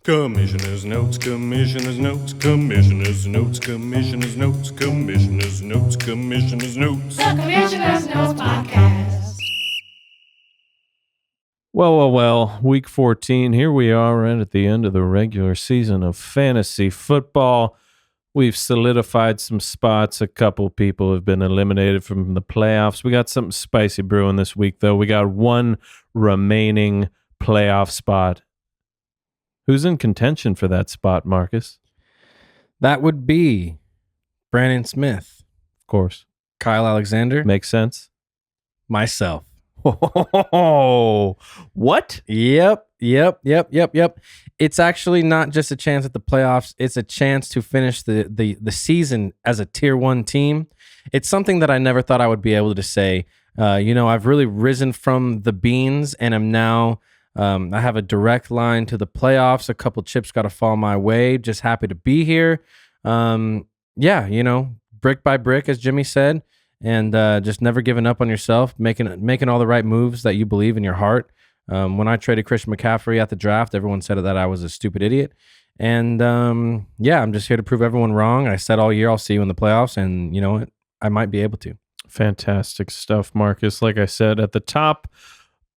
Commissioner's notes, commissioner's notes, commissioner's notes, commissioner's notes, commissioner's notes, commissioner's notes. The Commissioner's Notes Podcast. Well, week 14. Here we are right at the end of the regular season of fantasy football. We've solidified some spots. A couple people have been eliminated from the playoffs. We got something spicy brewing this week, though. We got one remaining playoff spot. Who's in contention for that spot, Marcus? That would be Brandon Smith, Of course. Kyle Alexander, Makes sense. myself. Oh, what? Yep. It's actually not just a chance at the playoffs. It's a chance to finish the season as a tier 1 team. It's something that I never thought I would be able to say. I've really risen from the beans and I'm now, I have a direct line to the playoffs. A couple chips got to fall my way. Just happy to be here. Brick by brick, as Jimmy said, and just never giving up on yourself, making all the right moves that you believe in your heart. When I traded Christian McCaffrey at the draft, everyone said that I was a stupid idiot. And I'm just here to prove everyone wrong. I said all year I'll see you in the playoffs, and you know what? I might be able to. Fantastic stuff, Marcus. Like I said, at the top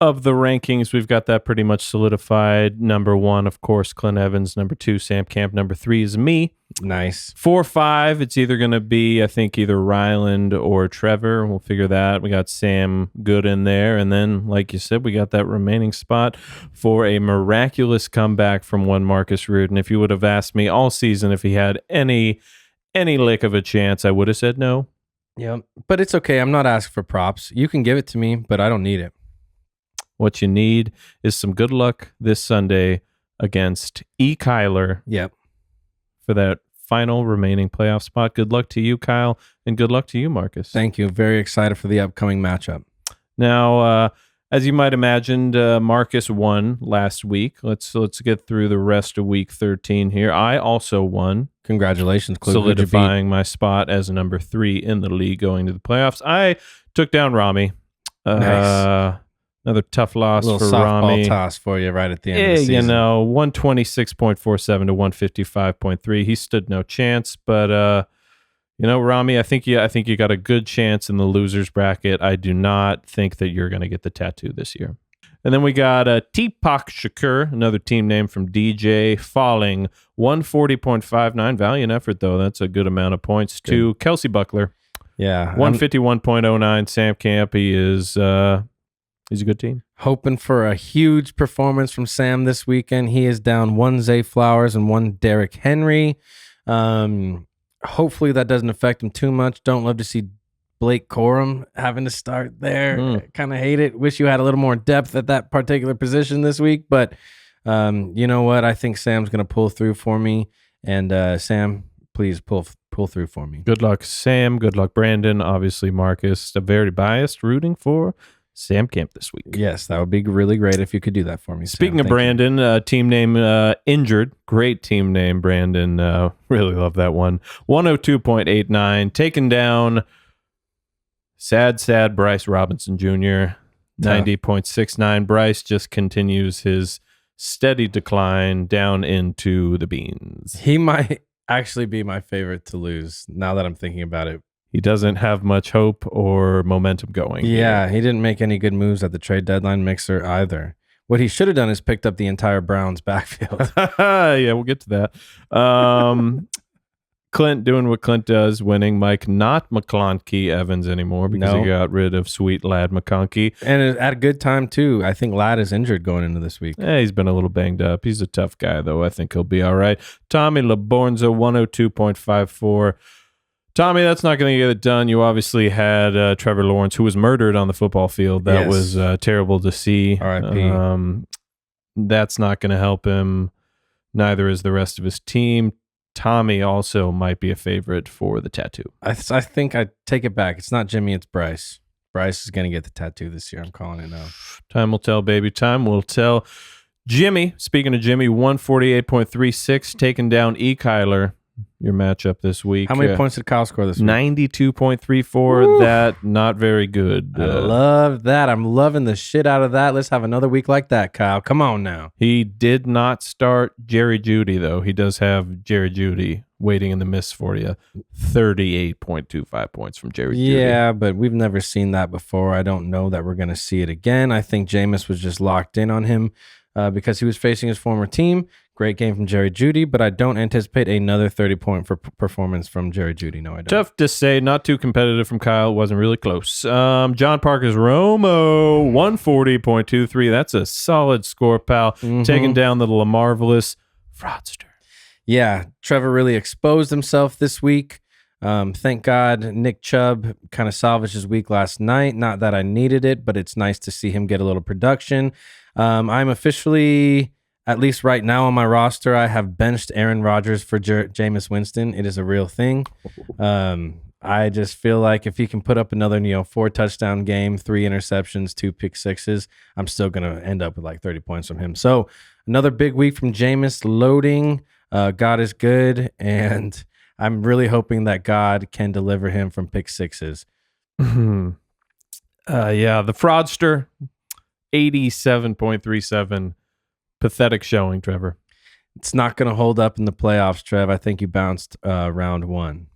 of the rankings, we've got that pretty much solidified. Number 1, of course, Clint Evans. Number 2, Sam Camp. Number 3 is me. Nice. 4, 5, it's either going to be, I think, either Ryland or Trevor. We'll figure that. We got Sam Good in there. And then, like you said, we got that remaining spot for a miraculous comeback from one Marcus Reardon. If you would have asked me all season if he had any lick of a chance, I would have said no. Yep. But it's okay. I'm not asking for props. You can give it to me, but I don't need it. What you need is some good luck this Sunday against E. Kyler. Yep. For that final remaining playoff spot. Good luck to you, Kyle, and good luck to you, Marcus. Thank you. Very excited for the upcoming matchup. Now, as you might imagined, Marcus won last week. Let's get through the rest of week 13 here. I also won. Congratulations, Klug. Solidifying my spot as number 3 in the league going to the playoffs. I took down Rami. Nice. Another tough loss a little for softball Rami. toss for you right at the end of the season. 126.47 to 155.3. He stood no chance, but Rami, I think you got a good chance in the losers bracket. I do not think that you're going to get the tattoo this year. And then we got Teepak Shakur, another team name from DJ, falling 140.59. Valiant effort, though. That's a good amount of points. Good. To Kelsey Buckler. Yeah. 151.09. Sam Camp, he's a good team. Hoping for a huge performance from Sam this weekend. He is down 1 Zay Flowers and 1 Derrick Henry. Hopefully that doesn't affect him too much. Don't love to see Blake Corum having to start there. Kind of hate it. Wish you had a little more depth at that particular position this week. But you know what? I think Sam's going to pull through for me. And Sam, please pull through for me. Good luck, Sam. Good luck, Brandon. Obviously, Marcus. Very biased, rooting for Sam Camp this week. Yes, that would be really great if you could do that for me, Sam. Speaking of Brandon, team name Injured. Great team name, Brandon. Really love that one. 102.89. Taken down sad Bryce Robinson Jr. 90.69. Bryce just continues his steady decline down into the beans. He might actually be my favorite to lose now that I'm thinking about it. He doesn't have much hope or momentum going. Yeah, he didn't make any good moves at the trade deadline mixer either. What he should have done is picked up the entire Browns backfield. Yeah, we'll get to that. Clint doing what Clint does, winning. Mike, not McClunky Evans anymore because he got rid of sweet lad McConkey. And at a good time, too. I think Lad is injured going into this week. He's been a little banged up. He's a tough guy, though. I think he'll be all right. Tommy Labornza, 102.54. Tommy, that's not going to get it done. You obviously had Trevor Lawrence, who was murdered on the football field. That was terrible to see. R.I.P. That's not going to help him. Neither is the rest of his team. Tommy also might be a favorite for the tattoo. I think I take it back. It's not Jimmy, it's Bryce. Bryce is going to get the tattoo this year. I'm calling it now. Time will tell, baby. Time will tell. Jimmy, speaking of Jimmy, 148.36, taking down E. Kyler. your matchup this week. How many points did Kyle score this week? 92.34. That not very good. I love that. I'm loving the shit out of that. Let's have another week like that, Kyle. Come on now. He did not start Jerry Jeudy, though. He does have Jerry Jeudy waiting in the mist for you. 38.25 points from Jerry Jeudy. Yeah, but we've never seen that before. I don't know that we're going to see it again. I think Jameis was just locked in on him because he was facing his former team. Great game from Jerry Jeudy, but I don't anticipate another 30-point performance from Jerry Jeudy. No, I don't. Tough to say. Not too competitive from Kyle. Wasn't really close. John Parker's Romo, 140.23. That's a solid score, pal. Taking down the Lamarvelous fraudster. Yeah, Trevor really exposed himself this week. Thank God Nick Chubb kind of salvaged his week last night. Not that I needed it, but it's nice to see him get a little production. I'm officially, at least right now on my roster, I have benched Aaron Rodgers for Jameis Winston. It is a real thing. I just feel like if he can put up another 4-touchdown game, 3 interceptions, 2 pick sixes, I'm still going to end up with like 30 points from him. So another big week from Jameis, loading. God is good, and I'm really hoping that God can deliver him from pick sixes. Yeah, the fraudster, 87.37. Pathetic showing, Trevor. It's not going to hold up in the playoffs, Trev. I think you bounced round 1.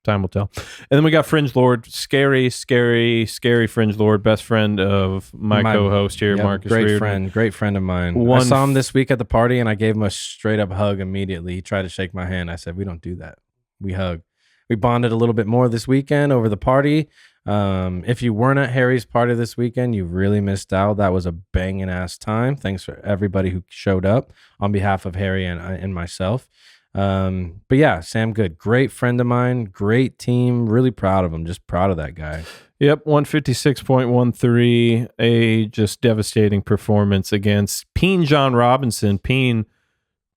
Time will tell. And then we got Fringe Lord. Scary Fringe Lord. Best friend of my co-host here, yep, Marcus Reardon. Great friend of mine. I saw him this week at the party, and I gave him a straight-up hug immediately. He tried to shake my hand. I said, we don't do that. We hug. We bonded a little bit more this weekend over the party. If you weren't at Harry's party this weekend, you really missed out. That was a banging ass time. Thanks for everybody who showed up on behalf of Harry and myself. But yeah, Sam Good, great friend of mine, great team. Really proud of him. Just proud of that guy. Yep, 156.13. A just devastating performance against Peen John Robinson. Peen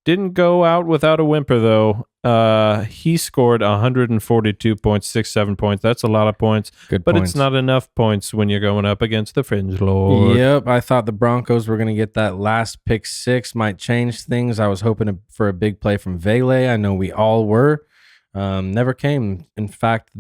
didn't go out without a whimper, though. He scored 142.67 points. That's a lot of points. Good but points. It's not enough points when you're going up against the Fringe Lord. Yep, I thought the Broncos were going to get that last pick 6. Might change things. I was hoping for a big play from Vele. I know we all were. Never came. In fact,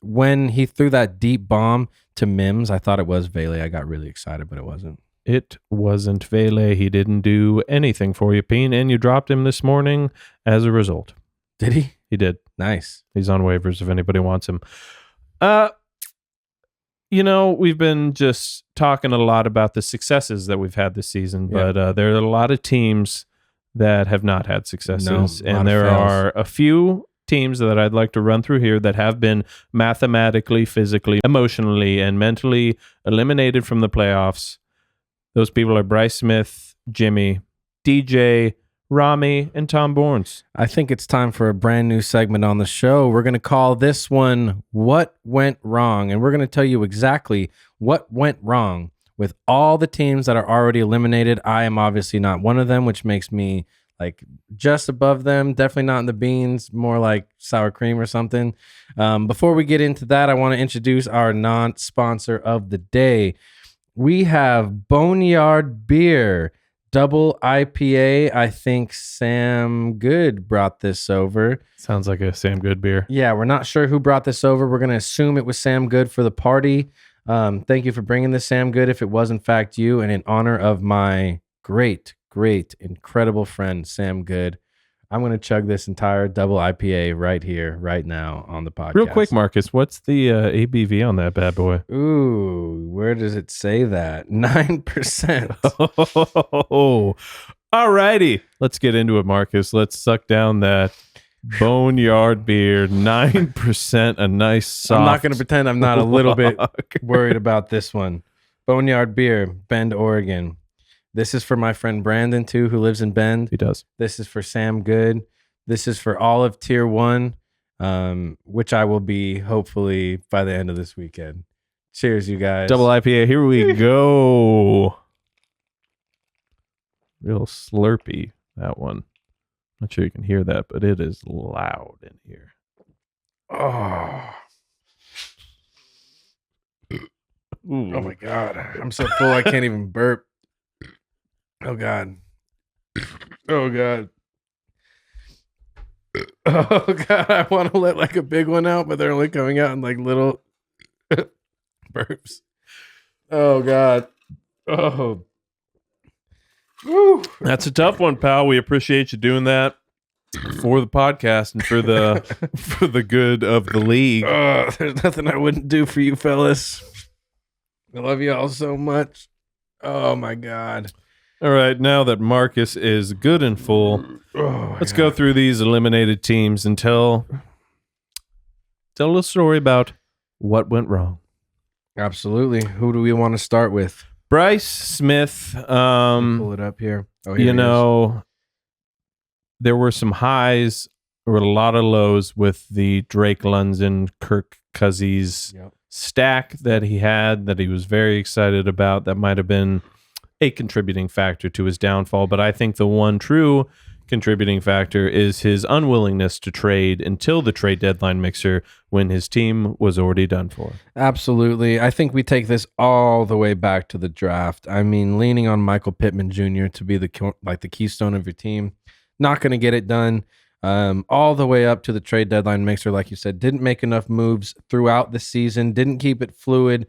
when he threw that deep bomb to Mims, I thought it was Vele. I got really excited, but it wasn't. It wasn't Vele. He didn't do anything for you, Peen, and you dropped him this morning as a result. Did he? He did. Nice. He's on waivers if anybody wants him. We've been just talking a lot about the successes that we've had this season, but there are a lot of teams that have not had successes, and there are a few teams that I'd like to run through here that have been mathematically, physically, emotionally, and mentally eliminated from the playoffs. Those people are Bryce Smith, Jimmy, DJ, Rami, and Tom Borns. I think it's time for a brand new segment on the show. We're going to call this one What Went Wrong, and we're going to tell you exactly what went wrong with all the teams that are already eliminated. I am obviously not one of them, which makes me like just above them. Definitely not in the beans, more like sour cream or something. Before we get into that, I want to introduce our non-sponsor of the day. We have Boneyard Beer, double IPA. I think Sam Good brought this over. Sounds like a Sam Good beer. Yeah, we're not sure who brought this over. We're going to assume it was Sam Good for the party. Thank you for bringing this, Sam Good, if it was in fact you, and in honor of my great, incredible friend, Sam Good, I'm going to chug this entire double IPA right here, right now on the podcast. Real quick, Marcus, what's the ABV on that bad boy? Ooh, where does it say that? 9%. Oh, all righty. Let's get into it, Marcus. Let's suck down that Boneyard beer. 9%, a nice soft. I'm not going to pretend I'm not a little bit worried about this one. Boneyard Beer, Bend, Oregon. This is for my friend Brandon, too, who lives in Bend. He does. This is for Sam Good. This is for all of Tier 1, which I will be, hopefully, by the end of this weekend. Cheers, you guys. Double IPA. Here we go. Real slurpy, that one. Not sure you can hear that, but it is loud in here. Oh. Ooh. Oh, my God. I'm so full I can't even burp. Oh, God. Oh, God. Oh God, I want to let like a big one out, but they're only coming out in like little burps. Oh God. Oh. Woo. That's a tough one, pal. We appreciate you doing that for the podcast and for the good of the league. There's nothing I wouldn't do for you fellas. I love you all so much. Oh my God. All right, now that Marcus is good and full, let's go through these eliminated teams and tell a little story about what went wrong. Absolutely. Who do we want to start with? Bryce Smith, Pull it up here. Oh, here you it know, there were some highs, there were a lot of lows with the Drake London, Kirk Cousins Yep. stack that he had that he was very excited about. That might have been a contributing factor to his downfall, but I think the one true contributing factor is his unwillingness to trade until the trade deadline mixer when his team was already done for. Absolutely. I think we take this all the way back to the draft. I mean, leaning on Michael Pittman Jr. to be the keystone of your team, not going to get it done. All the way up to the trade deadline mixer, like you said, didn't make enough moves throughout the season, didn't keep it fluid,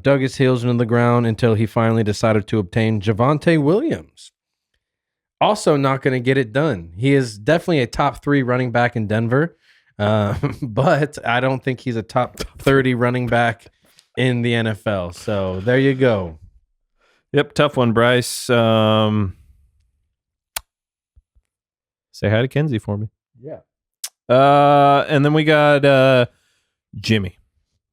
dug his heels into the ground until he finally decided to obtain Javonte Williams. Also not going to get it done. He is definitely a top 3 running back in Denver, but I don't think he's a top 30 running back in the NFL. So there you go. Yep, tough one, Bryce. Say hi to Kenzie for me. Yeah. And then we got Jimmy,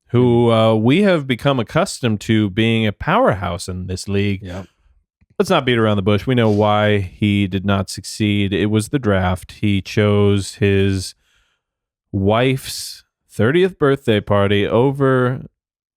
who we have become accustomed to being a powerhouse in this league. Yep. Let's not beat around the bush. We know why he did not succeed. It was the draft. He chose his wife's 30th birthday party over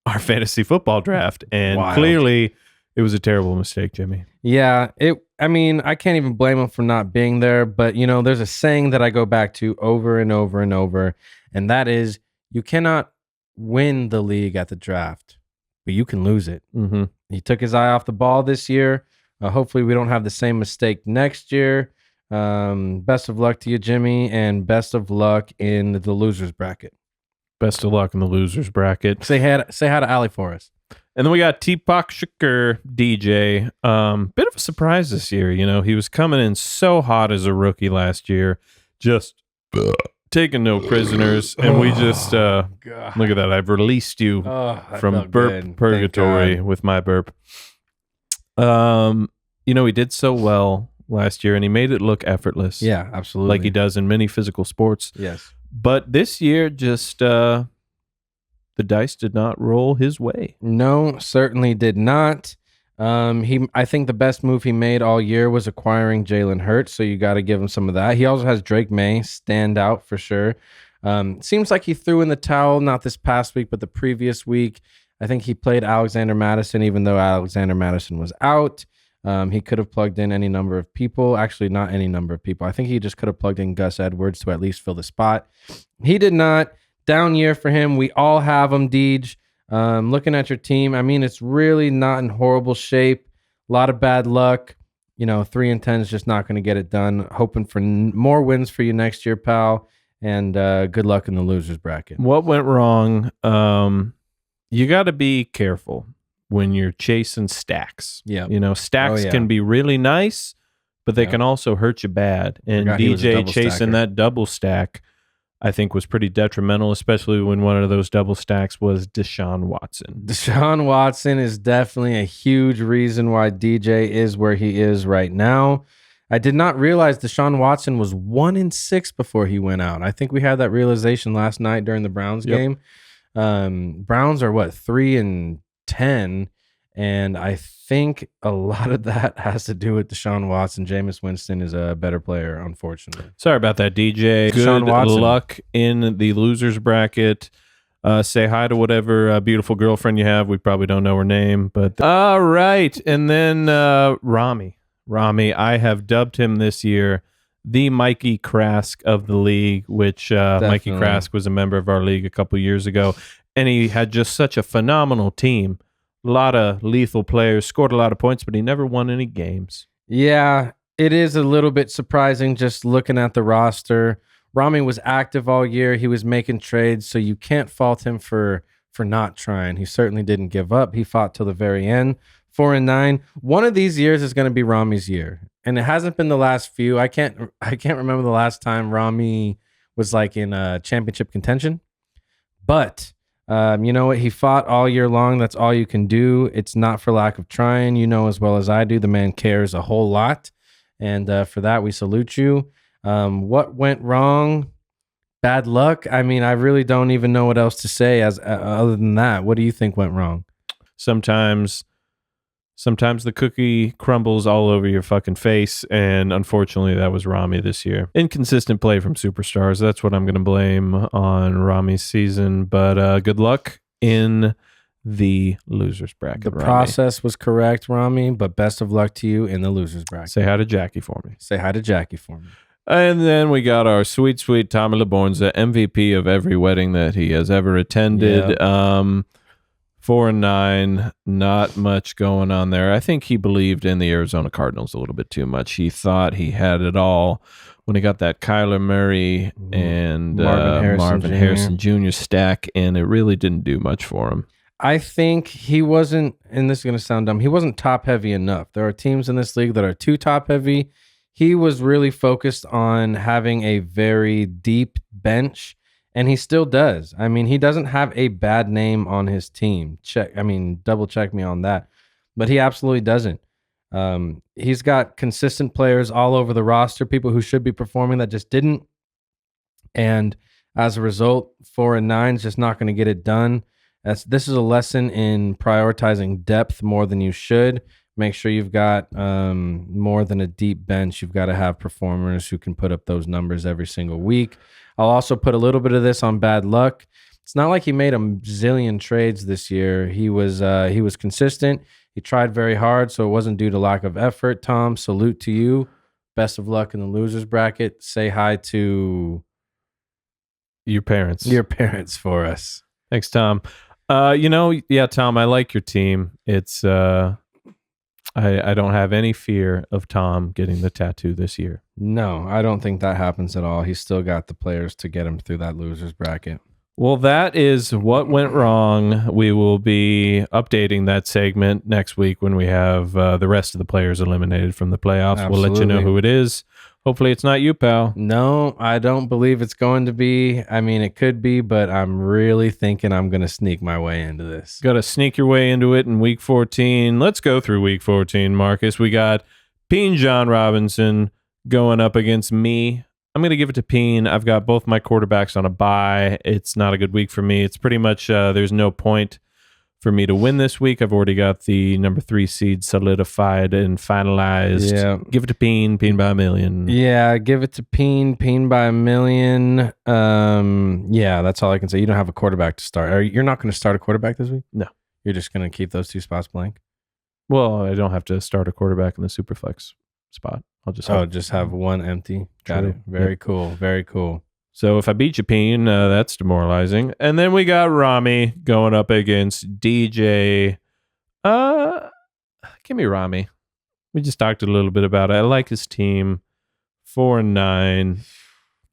our fantasy football draft. And Wild. Clearly it was a terrible mistake, Jimmy. Yeah, I can't even blame him for not being there, but there's a saying that I go back to over and over and over, and that is you cannot win the league at the draft, but you can lose it. Mm-hmm. He took his eye off the ball this year. Hopefully we don't have the same mistake next year. Best of luck to you, Jimmy, and best of luck in the losers bracket. Best of luck in the losers bracket. Say hi to Allie for us. And then we got Tupac Shakur DJ. Bit of a surprise this year. He was coming in so hot as a rookie last year, just taking no prisoners. And we just, God. look at that. I've released you That from felt burp good. Thank purgatory God. with my burp. He did so well last year and he made it look effortless. Yeah, absolutely. Like he does in many physical sports. Yes. But this year, just the dice did not roll his way. No, certainly did not. I think the best move he made all year was acquiring Jalen Hurts, so you got to give him some of that. He also has Drake May stand out for sure. Seems like he threw in the towel, not this past week, but the previous week. I think he played Alexander Madison, even though Alexander Madison was out. He could have plugged in any number of people. Actually, not any number of people. I think he just could have plugged in Gus Edwards to at least fill the spot. He did not. Down year for him. We all have him, Deej. Looking at your team, it's really not in horrible shape. A lot of bad luck. 3-10 is just not going to get it done. Hoping for more wins for you next year, pal. And good luck in the losers bracket. What went wrong? You got to be careful when you're chasing stacks. Yeah. Stacks Oh, yeah. can be really nice, but they Yeah. can also hurt you bad. And Forgot he was a DJ double chasing stacker. that double stack, I think, was pretty detrimental, especially when one of those double stacks was Deshaun Watson. Deshaun Watson is definitely a huge reason why DJ is where he is right now. I did not realize Deshaun Watson was 1-6 before he went out. I think we had that realization last night during the Browns Yep. game. Browns are 3-10, and I think a lot of that has to do with Deshaun Watson. Jameis Winston is a better player, unfortunately. Sorry about that, DJ. Deshaun Good Watson. luck in the losers bracket. Say hi to whatever beautiful girlfriend you have. We probably don't know her name, but all right. And then Rami, I have dubbed him this year the Mikey Krask of the league, which Mikey Definitely. Krask was a member of our league a couple years ago, and he had just such a phenomenal team. A lot of lethal players, scored a lot of points, but he never won any games. Yeah, it is a little bit surprising just looking at the roster. Rami was active all year. He was making trades, so you can't fault him for not trying. He certainly didn't give up. He fought till the very end. 4-9. One of these years is going to be Rami's year, and it hasn't been the last few. I can't remember the last time Rami was like in a championship contention. But you know what? He fought all year long. That's all you can do. It's not for lack of trying. You know as well as I do, the man cares a whole lot, and for that we salute you. What went wrong? Bad luck. I mean, I really don't even know what else to say as other than that. What do you think went wrong? Sometimes the cookie crumbles all over your fucking face, and unfortunately that was Rami this year. Inconsistent play from superstars. That's what I'm going to blame on Rami's season, but good luck in the losers bracket. The Rami. process was correct, Rami, but best of luck to you in the losers bracket. Say hi to Jackie for me. Say hi to Jackie for me. And then we got our sweet Tommy Labornza, MVP of every wedding that he has ever attended. Yep. 4-9, not much going on there. I think he believed in the Arizona Cardinals a little bit too much. He thought he had it all when he got that Kyler Murray and Marvin Harrison Jr. stack, and it really didn't do much for him. I think he wasn't, and this is going to sound dumb, he wasn't top heavy enough. There are teams in this league that are too top heavy. He was really focused on having a very deep bench, and he still does. I mean, he doesn't have a bad name on his team. Double check me on that. But he absolutely doesn't. He's got consistent players all over the roster, people who should be performing that just didn't. And as a result, 4-9 is just not going to get it done. This is a lesson in prioritizing depth more than you should. Make sure you've got more than a deep bench. You've got to have performers who can put up those numbers every single week. I'll also put a little bit of this on bad luck. It's not like he made a zillion trades this year. He was consistent. He tried very hard, so it wasn't due to lack of effort. Tom, salute to you. Best of luck in the losers bracket. Say hi to your parents. Your parents for us. Thanks, Tom. Tom, I like your team. It's I don't have any fear of Tom getting the tattoo this year. No, I don't think that happens at all. He's still got the players to get him through that losers bracket. Well, that is what went wrong. We will be updating that segment next week when we have the rest of the players eliminated from the playoffs. Absolutely. We'll let you know who it is. Hopefully it's not you, pal. No, I don't believe it's going to be. I mean, it could be, but I'm really thinking I'm going to sneak my way into this. Got to sneak your way into it in week 14. Let's go through week 14, Marcus. We got Peen John Robinson going up against me. I'm going to give it to Peen. I've got both my quarterbacks on a bye. It's not a good week for me. It's pretty much there's no point for me to win this week. I've already got the number 3 seed solidified and finalized. Yeah. Give it to Peen by $1 million. Yeah, give it to Peen by $1 million. Yeah, that's all I can say. You don't have a quarterback to start. You're not going to start a quarterback this week? No. You're just going to keep those 2 spots blank? Well, I don't have to start a quarterback in the Superflex spot. I'll just have one empty. Got True. it. Very Yep. cool. Very cool. So if I beat you, Peen, that's demoralizing. And then we got Rami going up against DJ. Give me Rami. We just talked a little bit about it. I like his team. 4-9.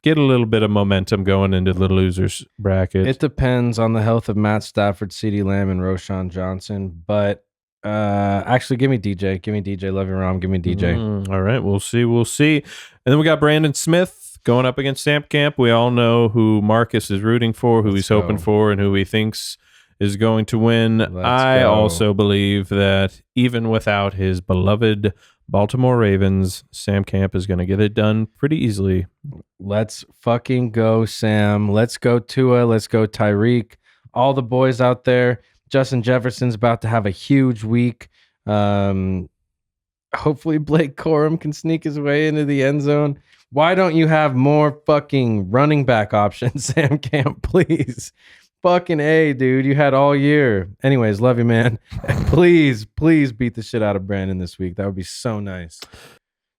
Get a little bit of momentum going into the losers bracket. It depends on the health of Matt Stafford, CeeDee Lamb, and Roshan Johnson. But actually, give me DJ. Give me DJ. Love you, Rom. Give me DJ. All right. We'll see. And then we got Brandon Smith going up against Samp Camp. We all know who Marcus is rooting for, who he's hoping for, and who he thinks is going to win. I also believe that even without his beloved Baltimore Ravens, Sam Camp is going to get it done pretty easily. Let's fucking go, Sam. Let's go, Tua. Let's go, Tyreek. All the boys out there. Justin Jefferson's about to have a huge week. Hopefully Blake Corum can sneak his way into the end zone. Why don't you have more fucking running back options, Sam Camp, please? Fucking A, dude. You had all year. Anyways, love you, man. Please beat the shit out of Brandon this week. That would be so nice.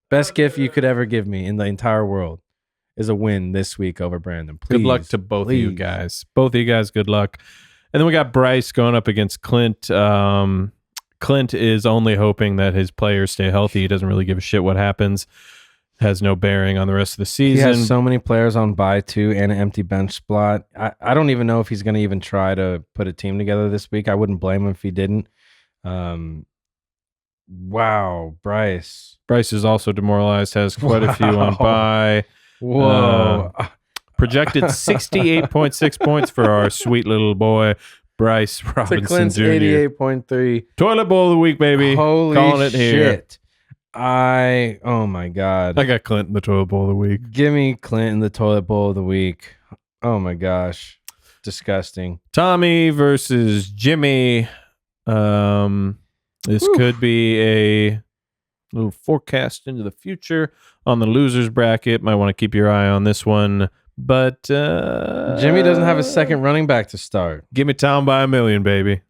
Best gift you could ever give me in the entire world is a win this week over Brandon. Please. Good luck to both of you guys. Both of you guys, good luck. And then we got Bryce going up against Clint. Clint is only hoping that his players stay healthy. He doesn't really give a shit what happens. has no bearing on the rest of the He season. has so many players on bye too, and an empty bench spot. I don't even know if he's going to even try to put a team together this week. I wouldn't blame him if he didn't. Wow, Bryce. Bryce is also demoralized, has quite a few on Wow. bye. Whoa. Projected 68.6 points for our sweet little boy, Bryce to Robinson Clint's Jr. 88.3. Toilet bowl of the week, baby. Holy Calling it shit. here. Oh my God. I got Clint in the toilet bowl of the week. Give me Clint in the toilet bowl of the week. Oh my gosh. Disgusting. Tommy versus Jimmy. This could be a little forecast into the future on the losers bracket. Might want to keep your eye on this one. But Jimmy doesn't have a second running back to start. give me Tom by a million, baby.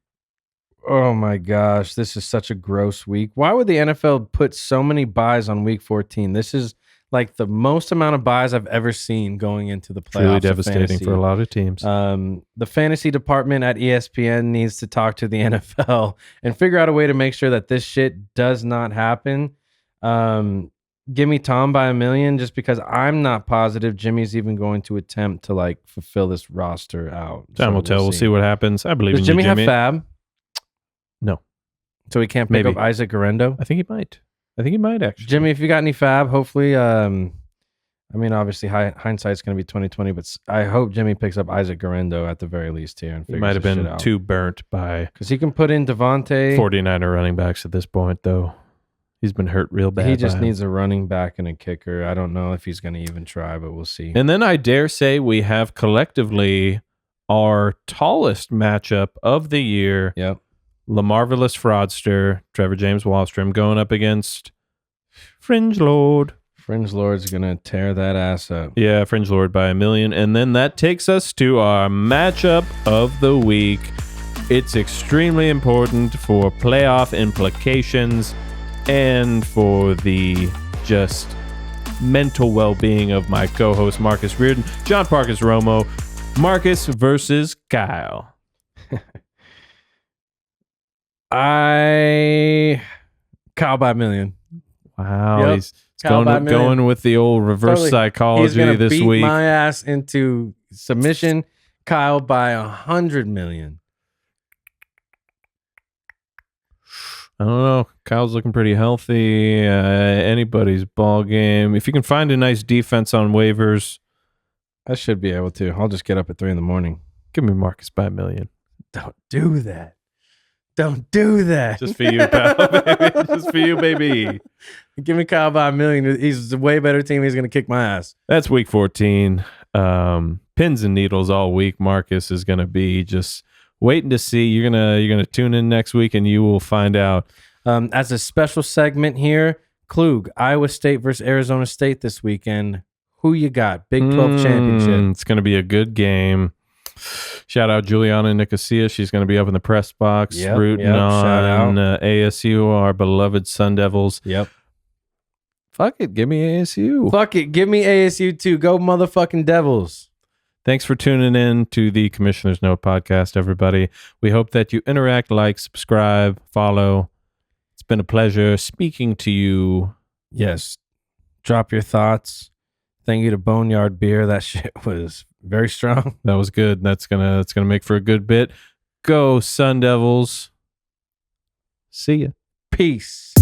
Oh my gosh, this is such a gross week. Why would the NFL put so many buys on week 14? This is like the most amount of buys I've ever seen going into the playoffs. Truly of devastating fantasy. for a lot of teams. The fantasy department at ESPN needs to talk to the NFL and figure out a way to make sure that this shit does not happen. Give me Tom by a million, just because I'm not positive Jimmy's even going to attempt to like fulfill this roster out. Time will tell. We'll see what happens. I believe Does in Jimmy you, have Jimmy. Fab? No. So he can't pick Maybe. up Isaac Garendo? I think he might. Actually. Jimmy, if you got any Fab, hopefully, I mean, obviously, hindsight's going to be 2020, but I hope Jimmy picks up Isaac Garendo at the very least here and He figures might have this shit been out. too burnt by Because he can put in Devontae. 49er running backs at this point, though. He's been hurt real bad. He just by him. needs a running back and a kicker. I don't know if he's going to even try, but we'll see. And then I dare say we have collectively our tallest matchup of the year. Yep. Lamarvelous Fraudster, Trevor James Wallstrom, going up against Fringe Lord. Fringe Lord's going to tear that ass up. Yeah, Fringe Lord by a million. And then that takes us to our matchup of the week. It's extremely important for playoff implications and for the just mental well-being of my co-host Marcus Reardon. John Parkus Romo, Marcus versus Kyle. Kyle by a million. Wow, Yep. he's Kyle by a million. going with the old reverse Totally. He's psychology gonna this beat week. my ass into submission. Kyle by 100 million. I don't know. Kyle's looking pretty healthy. Anybody's ball game. If you can find a nice defense on waivers, I should be able to. I'll just get up at 3 a.m. give me Marcus by a million. Don't do that. Don't do that. Just for you, pal. Baby. Just for you, baby. Give me Kyle by a million. He's a way better team. He's going to kick my ass. That's week 14. Pins and needles all week. Marcus is going to be just waiting to see. You're gonna tune in next week and you will find out. As a special segment here, Klug, Iowa State versus Arizona State this weekend. Who you got? Big 12 championship. It's going to be a good game. Shout out Juliana Nicosia. She's going to be up in the press box Yep, rooting yep, shout on ASU, our beloved Sun Devils. Yep. Fuck it. Give me ASU. Fuck it. Give me ASU too. Go motherfucking Devils. Thanks for tuning in to the Commissioner's Note podcast, everybody. We hope that you interact, like, subscribe, follow. It's been a pleasure speaking to you. Yes. Drop your thoughts. Thank you to Boneyard Beer. That shit was very strong. That was good. That's gonna make for a good bit. Go Sun Devils. See ya. Peace.